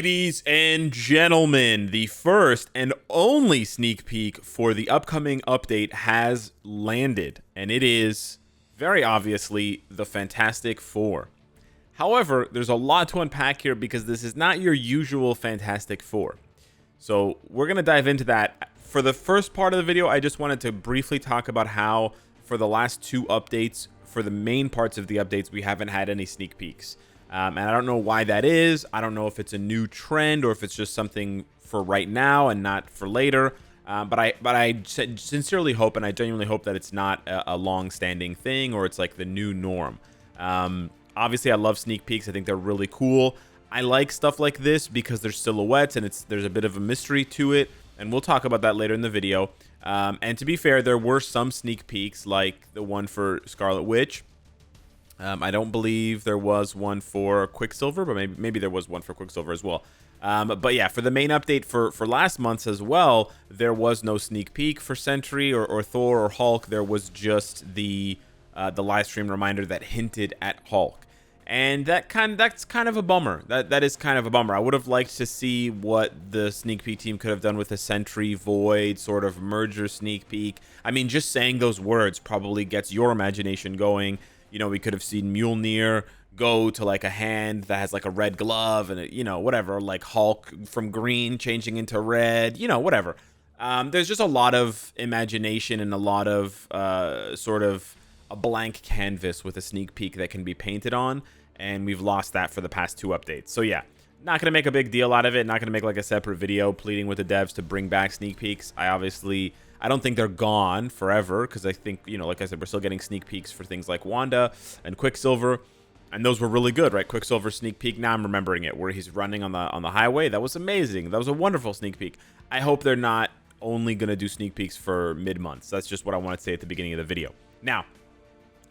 Ladies and gentlemen, the first and only sneak peek for the upcoming update has landed, and it is very obviously the Fantastic Four. However, there's a lot to unpack here because this is not your usual Fantastic Four. So we're going to dive into that. For the first part of the video, I just wanted to briefly talk about how for the last two updates, for the main parts of the updates, we haven't had any sneak peeks. And I don't know why that is. I don't know if it's a new trend or if it's just something for right now and not for later. But I sincerely hope, and I genuinely hope, that it's not a long-standing thing or it's like the new norm. Obviously, I love sneak peeks. I think they're really cool. I like stuff like this because there's silhouettes and there's a bit of a mystery to it. And we'll talk about that later in the video. And to be fair, there were some sneak peeks like the one for Scarlet Witch. I don't believe there was one for Quicksilver, but maybe there was one for Quicksilver as well. But yeah, for the main update for last month's as well, there was no sneak peek for Sentry or Thor or Hulk. There was just the live stream reminder that hinted at Hulk. And that's kind of a bummer. That is kind of a bummer. I would have liked to see what the sneak peek team could have done with a Sentry Void sort of merger sneak peek. I mean, just saying those words probably gets your imagination going. You know, we could have seen Mjolnir go to like a hand that has like a red glove and, whatever, like Hulk from green changing into red, whatever. There's just a lot of imagination and a lot of sort of a blank canvas with a sneak peek that can be painted on. And we've lost that for the past two updates. So yeah, not going to make a big deal out of it. Not going to make like a separate video pleading with the devs to bring back sneak peeks. I don't think they're gone forever because I think, like I said, we're still getting sneak peeks for things like Wanda and Quicksilver. And those were really good, right? Quicksilver sneak peek. Now I'm remembering it, where he's running on the highway. That was amazing. That was a wonderful sneak peek. I hope they're not only going to do sneak peeks for mid-months. That's just what I wanted to say at the beginning of the video. Now,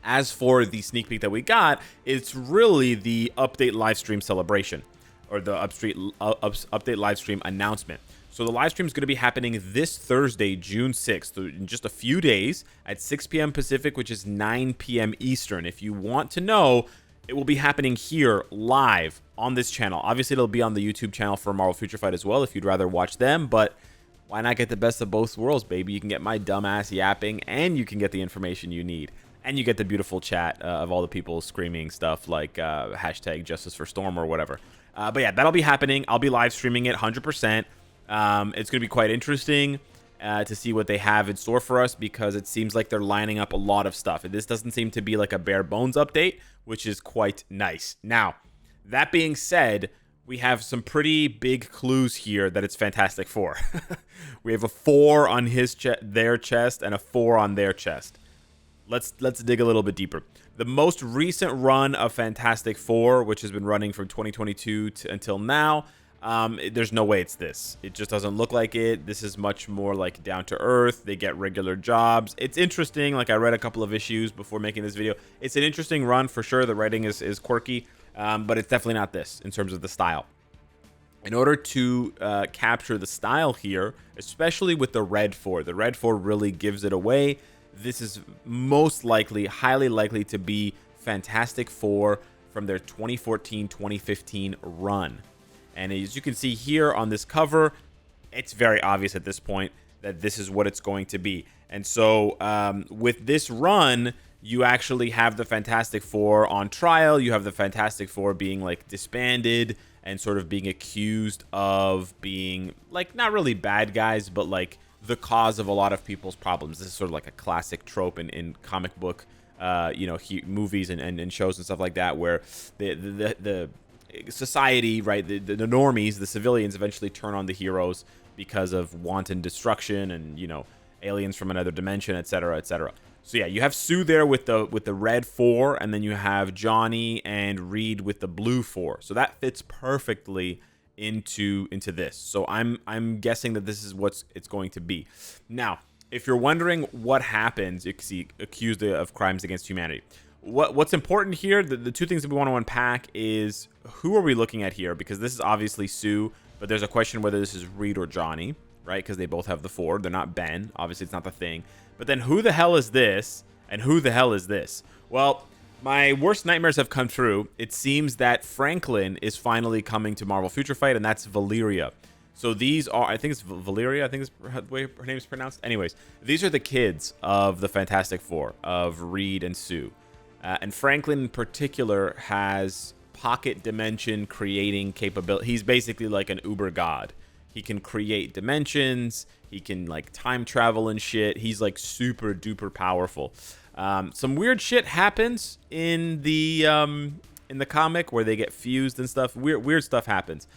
as for the sneak peek that we got, it's really the update live stream celebration or the update live stream announcement. So the live stream is going to be happening this Thursday, June 6th, in just a few days at 6 p.m. Pacific, which is 9 p.m. Eastern. If you want to know, it will be happening here live on this channel. Obviously, it'll be on the YouTube channel for Marvel Future Fight as well if you'd rather watch them, but why not get the best of both worlds, baby? You can get my dumbass yapping, and you can get the information you need. And you get the beautiful chat of all the people screaming stuff like hashtag Justice for Storm or whatever. But yeah, that'll be happening. I'll be live streaming it 100%. It's going to be quite interesting to see what they have in store for us because it seems like they're lining up a lot of stuff. And this doesn't seem to be like a bare bones update, which is quite nice. Now, that being said, we have some pretty big clues here that it's Fantastic Four. We have a 4 on their chest and a 4 on their chest. Let's dig a little bit deeper. The most recent run of Fantastic Four, which has been running from 2022 until now, there's no way it's this. It just doesn't look like it. This is much more like down to earth. They get regular jobs. It's interesting. Like I read a couple of issues before making this video. It's an interesting run for sure. The writing is quirky, but it's definitely not this in terms of the style. In order to capture the style here, especially with the Red 4, the Red 4 really gives it away. This is most likely, highly likely to be Fantastic Four from their 2014-2015 run. And as you can see here on this cover, it's very obvious at this point that this is what it's going to be. And so with this run, you actually have the Fantastic Four on trial. You have the Fantastic Four being like disbanded and sort of being accused of being like not really bad guys, but like the cause of a lot of people's problems. This is sort of like a classic trope in comic book, movies and shows and stuff like that, where the society, right, the normies, the civilians eventually turn on the heroes because of wanton destruction and, aliens from another dimension, etc., etc. So yeah, you have Sue there with the Red 4, and then you have Johnny and Reed with the Blue 4. So that fits perfectly into this. So I'm guessing that this is what it's going to be. Now, if you're wondering what happens, you see accused of crimes against humanity. What's important here, the two things that we want to unpack is who are we looking at here? Because this is obviously Sue, but there's a question whether this is Reed or Johnny, right? Because they both have the 4. They're not Ben. Obviously, it's not the Thing. But then who the hell is this? And who the hell is this? Well, My worst nightmares have come true. It seems that Franklin is finally coming to Marvel Future Fight, and that's Valeria. So these are, I think it's Valeria, I think is the way her name is pronounced. Anyways, these are the kids of the Fantastic Four, of Reed and Sue. And Franklin in particular has pocket dimension creating capability. He's basically like an uber god. He can create dimensions. He can like time travel and shit. He's like super duper powerful. Some weird shit happens in the comic where they get fused and stuff. Weird stuff happens.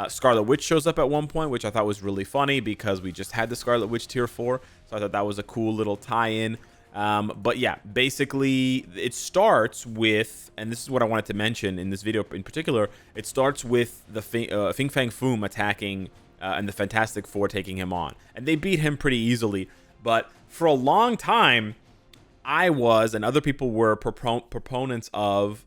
Scarlet Witch shows up at one point, which I thought was really funny because we just had the Scarlet Witch tier 4, so I thought that was a cool little tie-in. But yeah, basically it starts with, and this is what I wanted to mention in this video in particular, it starts with the Fin Fang Foom attacking and the Fantastic Four taking him on. And they beat him pretty easily, but for a long time, I was, and other people were proponents of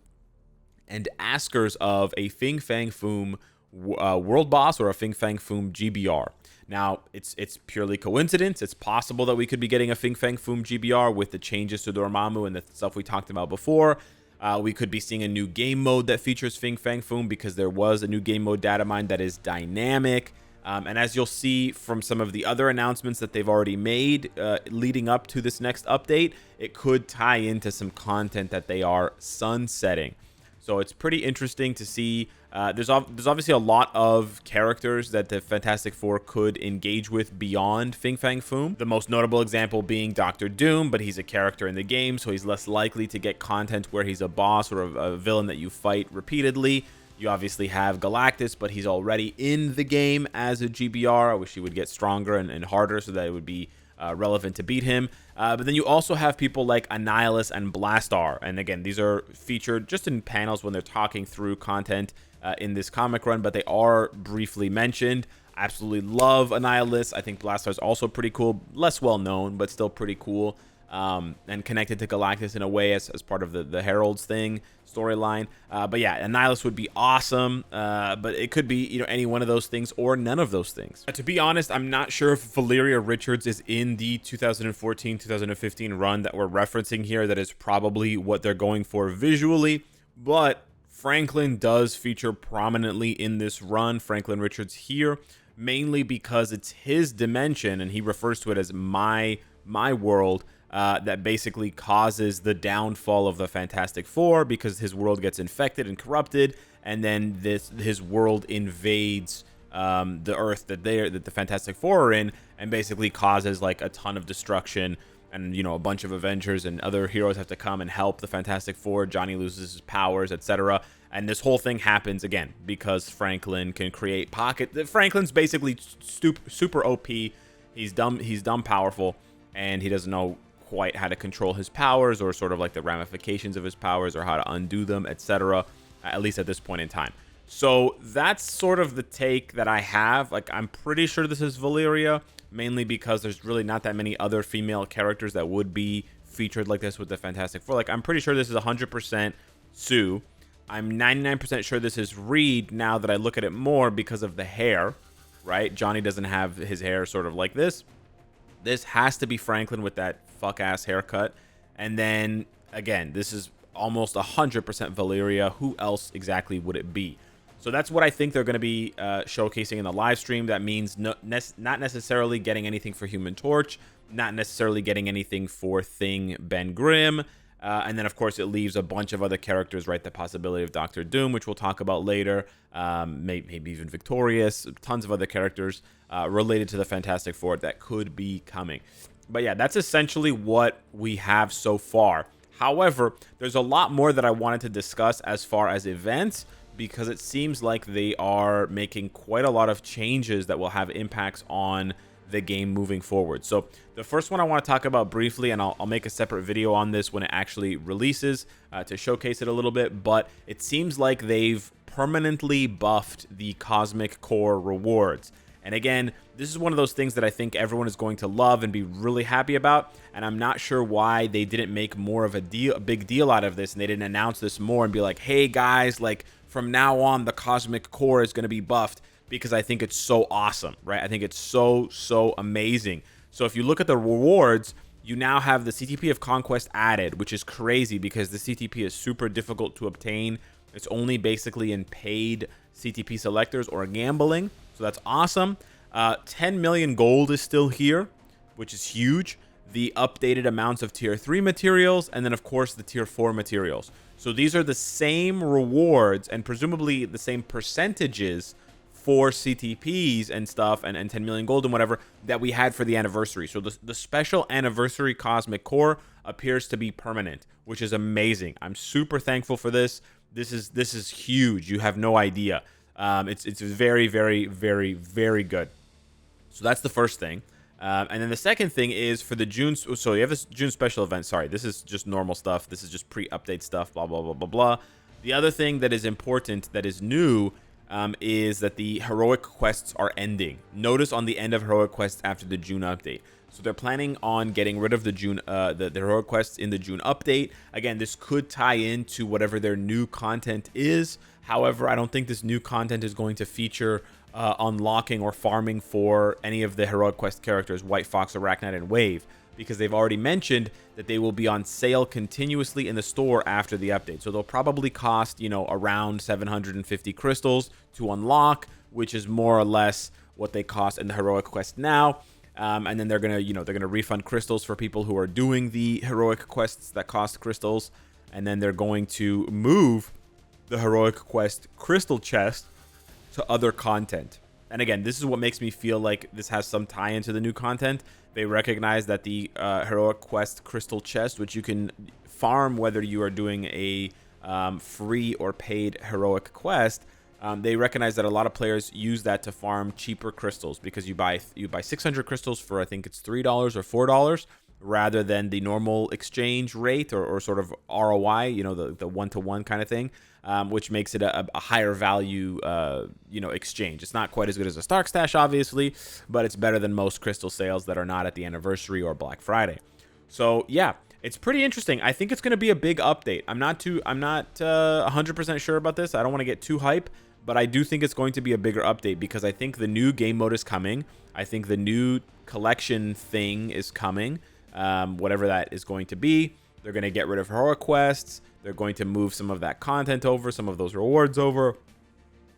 and askers of a Fin Fang Foom world boss or a Fin Fang Foom GBR. Now, it's purely coincidence. It's possible that we could be getting a Fin Fang Foom GBR with the changes to Dormammu and the stuff we talked about before. We could be seeing a new game mode that features Fin Fang Foom because there was a new game mode data mine that is dynamic. And as you'll see from some of the other announcements that they've already made leading up to this next update, it could tie into some content that they are sunsetting. So it's pretty interesting to see. There's obviously a lot of characters that the Fantastic Four could engage with beyond Fin Fang Foom. The most notable example being Doctor Doom, but he's a character in the game, so he's less likely to get content where he's a boss or a villain that you fight repeatedly. You obviously have Galactus, but he's already in the game as a GBR. I wish he would get stronger and harder so that it would be relevant to beat him. But then you also have people like Annihilus and Blastar. And again, these are featured just in panels when they're talking through content in this comic run, but they are briefly mentioned. I absolutely love Annihilus. I think Blastar is also pretty cool. Less well known, but still pretty cool. And connected to Galactus in a way as part of the Heralds thing storyline. But yeah, Annihilus would be awesome. But it could be any one of those things or none of those things. To be honest, I'm not sure if Valeria Richards is in the 2014-2015 run that we're referencing here. That is probably what they're going for visually. But Franklin does feature prominently in this run. Franklin Richards here, mainly because it's his dimension, and he refers to it as my world. That basically causes the downfall of the Fantastic Four because his world gets infected and corrupted, and then his world invades the Earth that the Fantastic Four are in, and basically causes like a ton of destruction. And a bunch of Avengers and other heroes have to come and help the Fantastic Four. Johnny loses his powers, etc. And this whole thing happens again because Franklin can create pocket. Franklin's basically super OP. He's dumb powerful, and he doesn't know quite how to control his powers or sort of like the ramifications of his powers or how to undo them, etc. At least at this point in time. So that's sort of the take that I have. Like, I'm pretty sure this is Valeria, mainly because there's really not that many other female characters that would be featured like this with the Fantastic Four. Like, I'm pretty sure this is 100% Sue. I'm 99% sure this is Reed now that I look at it more because of the hair, right? Johnny doesn't have his hair sort of like this. This has to be Franklin with that fuck-ass haircut. And then, again, this is almost 100% Valeria. Who else exactly would it be? So that's what I think they're going to be showcasing in the live stream. That means not necessarily getting anything for Human Torch, not necessarily getting anything for Thing Ben Grimm. And then, of course, it leaves a bunch of other characters, right? The possibility of Doctor Doom, which we'll talk about later. Maybe even Victorious. Tons of other characters related to the Fantastic Four that could be coming. But yeah, that's essentially what we have so far. However, there's a lot more that I wanted to discuss as far as events, because it seems like they are making quite a lot of changes that will have impacts on the game moving forward. So the first one I want to talk about briefly, and I'll make a separate video on this when it actually releases to showcase it a little bit, but it seems like they've permanently buffed the Cosmic Core rewards. And again, this is one of those things that I think everyone is going to love and be really happy about, and I'm not sure why they didn't make more of a big deal out of this, and they didn't announce this more and be like, hey guys, like from now on the Cosmic Core is going to be buffed, because I think it's so awesome, right? I think it's so amazing. So if you look at the rewards, you now have the CTP of Conquest added, which is crazy because the CTP is super difficult to obtain. It's only basically in paid CTP selectors or gambling, so that's awesome. 10 million gold is still here, which is huge. The updated amounts of tier 3 materials, and then of course the tier 4 materials. So these are the same rewards and presumably the same percentages for CTPs and stuff, and 10 million gold and whatever that we had for the anniversary. So the special anniversary cosmic core appears to be permanent, which is amazing. I'm super thankful for this. This is huge. You have no idea. It's very, very, very, very good. So that's the first thing. And then the second thing is for the June. So you have this June special event. Sorry, this is just normal stuff. This is just pre-update stuff. Blah blah blah blah blah. The other thing that is important, that is new, is that the heroic quests are ending. Notice on the end of heroic quests after the June update. So they're planning on getting rid of the June, the heroic quests in the June update. Again, this could tie into whatever their new content is. However, I don't think this new content is going to feature unlocking or farming for any of the heroic quest characters, White Fox, Arachnite, and Wave, because they've already mentioned that they will be on sale continuously in the store after the update. So they'll probably cost, you know, around 750 crystals to unlock, which is more or less what they cost in the heroic quest now. And then they're gonna refund crystals for people who are doing the heroic quests that cost crystals, and then they're going to move the heroic quest crystal chest to other content. And again, this is what makes me feel like this has some tie into the new content. They recognize that the heroic quest crystal chest, which you can farm whether you are doing a free or paid heroic quest, they recognize that a lot of players use that to farm cheaper crystals, because you buy 600 crystals for, I think it's $3 or $4, rather than the normal exchange rate or sort of ROI, you know, the one-to-one kind of thing, which makes it a higher value, exchange. It's not quite as good as a Stark Stash, obviously, but it's better than most crystal sales that are not at the anniversary or Black Friday. So yeah, it's pretty interesting. I think it's going to be a big update. I'm not 100% sure about this. I don't want to get too hype, but I do think it's going to be a bigger update, because I think the new game mode is coming. I think the new collection thing is coming, whatever that is going to be. They're going to get rid of heroic quests. They're going to move some of that content over, some of those rewards over.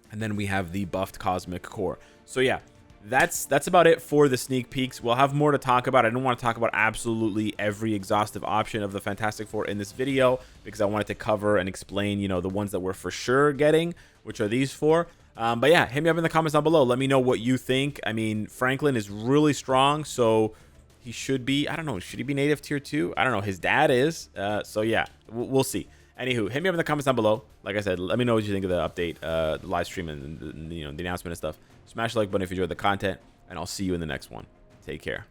And then we have the buffed cosmic core. So yeah, that's about it for the sneak peeks. We'll have more to talk about. I don't want to talk about absolutely every exhaustive option of the Fantastic Four in this video, because I wanted to cover and explain, you know, the ones that we're for sure getting, which are these four. But yeah, hit me up in the comments down below. Let me know what you think. I mean, Franklin is really strong, so he should be, I don't know, should he be native tier 2? I don't know. His dad is. So yeah, we'll see. Anywho, hit me up in the comments down below. Like I said, let me know what you think of the update, the live stream, and the announcement and stuff. Smash the like button if you enjoyed the content, and I'll see you in the next one. Take care.